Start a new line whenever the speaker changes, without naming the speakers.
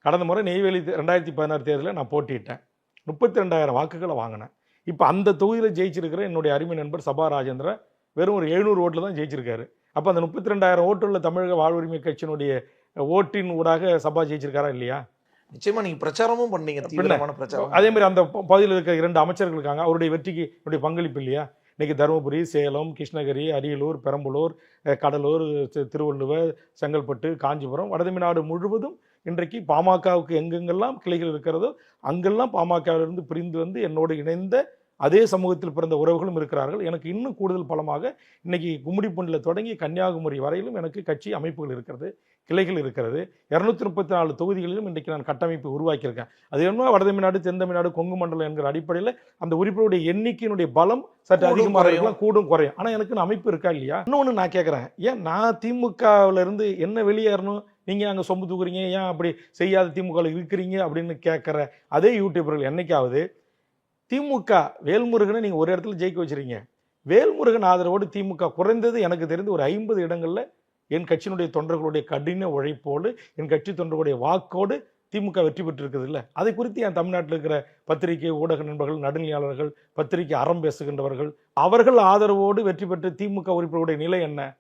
கடந்த முறை நெய்வேலி 2016 தேர்தலில் நான் போட்டிட்டேன், 32,000 வாக்குகளை வாங்கினேன். இப்போ அந்த தொகுதியில் ஜெயிச்சிருக்கிற என்னுடைய அருமை நண்பர் சபா ராஜேந்திரன் வெறும் ஒரு 700 ஓட்டில் தான் ஜெயிச்சிருக்காரு. அப்போ அந்த 32,000 ஓட்டுள்ள தமிழக வாழ்வுரிமை கட்சியினுடைய ஓட்டின் ஊடாக சபா ஜெயிச்சிருக்காரா இல்லையா?
நிச்சயமா நீங்க பிரச்சாரமும் பண்ணீங்க, தீவிரமான பிரச்சாரம்.
அதே மாதிரி அந்த பகுதியில் இருக்க 2 அமைச்சர்கள் இருக்காங்க, அவருடைய வெற்றிக்கு என்னுடைய பங்களிப்பு இல்லையா? இன்னைக்கு தருமபுரி, சேலம், கிருஷ்ணகிரி, அரியலூர், பெரம்பலூர், கடலூர், திருவள்ளுவர், செங்கல்பட்டு, காஞ்சிபுரம், வடதமிழ்நாடு முழுவதும் இன்றைக்கு பாமகவுக்கு எங்கெங்கெல்லாம் கிளைகள் இருக்கிறதோ அங்கெல்லாம் பாமகவிலிருந்து பிரிந்து வந்து என்னோடு இணைந்த அதே சமூகத்தில் பிறந்த உறவுகளும் இருக்கிறார்கள். எனக்கு இன்னும் கூடுதல் பலமாக இன்னைக்கு கும்மிடிப்பூண்டில் தொடங்கி கன்னியாகுமரி வரையிலும் எனக்கு கட்சி அமைப்புகள் இருக்கிறது, கிளைகள் இருக்கிறது. 234 தொகுதிகளிலும் இன்றைக்கு நான் கட்டமைப்பு உருவாக்கியிருக்கேன். அது என்ன வடதமிழ்நாடு, தென் தமிழ்நாடு, கொங்கு மண்டலம் என்கிற அடிப்படையில் அந்த உறுப்பினருடைய எண்ணிக்கையினுடைய பலம் சற்று அதிகமாக இருக்கலாம், கூடும் குறையும். ஆனால் எனக்கு அமைப்பு இருக்கா இல்லையா? இன்னொன்று நான் கேட்குறேன், ஏன் நான் திமுகவில் இருந்து என்ன வெளியேறணும், நீங்கள் அங்கே சொம்பு தூக்குறீங்க, ஏன் அப்படி செய்யாத திமுகவில் இருக்கிறீங்க அப்படின்னு கேட்குற அதே யூடியூபர்கள் என்னைக்காவது திமுக வேல்முருகனை நீங்கள் ஒரு இடத்துல ஜெயிக்க வச்சுருங்க, வேல்முருகன் ஆதரவோடு திமுக குறைந்தது எனக்கு தெரிந்து ஒரு 50 இடங்களில் என் கட்சியினுடைய தொண்டர்களுடைய கடின உழைப்போடு என் கட்சி தொண்டர்களுடைய வாக்கோடு திமுக வெற்றி பெற்றிருக்குது இல்லை? அதை குறித்து என் தமிழ்நாட்டில் இருக்கிற பத்திரிகை ஊடக நண்பர்கள், நடுநிலையாளர்கள், பத்திரிகை அறம் பேசுகின்றவர்கள், அவர்கள் ஆதரவோடு வெற்றி பெற்ற திமுக உறுப்பினருடைய நிலை என்ன?